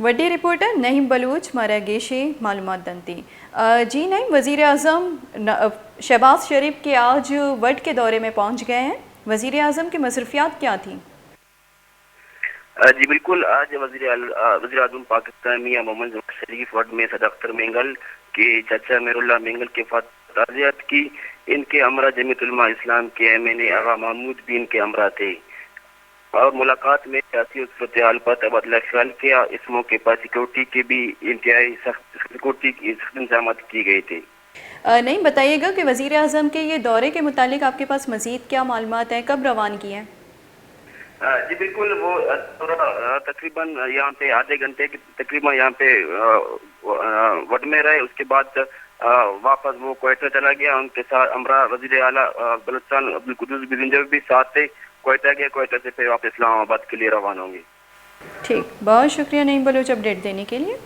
वड्डी रिपोर्टर नईम बलूच मारा गेशे मालूमात दंती। जी नहीं, वज़ीर आज़म शहबाज शरीफ के आज वड के दौरे में पहुंच गए हैं। वज़ीर आज़म की मसरूफियात क्या थी? जी बिल्कुल, आज वज़ीर आज़म पाकिस्तान मियां मोहम्मद नवाज शरीफ वड में सदर अख्तर मेंगल के चाचा मेरुल्लाह मेंगल के ताज़ियत की। इनके हमरा जमीयत उलमा इस्लाम के एमएनए आगा महमूद भी इनके हमरा थे और मुलाकात में सियासी सूरत हाल पर तबादला ख्याल किया। इस मौके पर सिक्योरिटी के भी इंतहाई सख्त सिक्योरिटी की इंतजाम की गए थे। नहीं, बताइएगा कि वज़ीर आज़म के ये दौरे के मुतालिक आपके पास मज़ीद क्या मालूमात हैं, कब रवान किए हैं? जी बिल्कुल, वो तकरीबन यहाँ पे आधे घंटे की तकरीबन यहाँ पे वड में रहे। उसके बाद वापस वो क्वेटा चला गया। उनके साथ हमरा वज़ीर आला बलूचिस्तान अब्दुल कुद्दूस बिजंजर भी साथ थे। क्वेटा गया, क्वेटा से फिर वापस इस्लामाबाद के लिए रवाना होंगे। ठीक, बहुत शुक्रिया नईम बलूच अपडेट देने के लिए।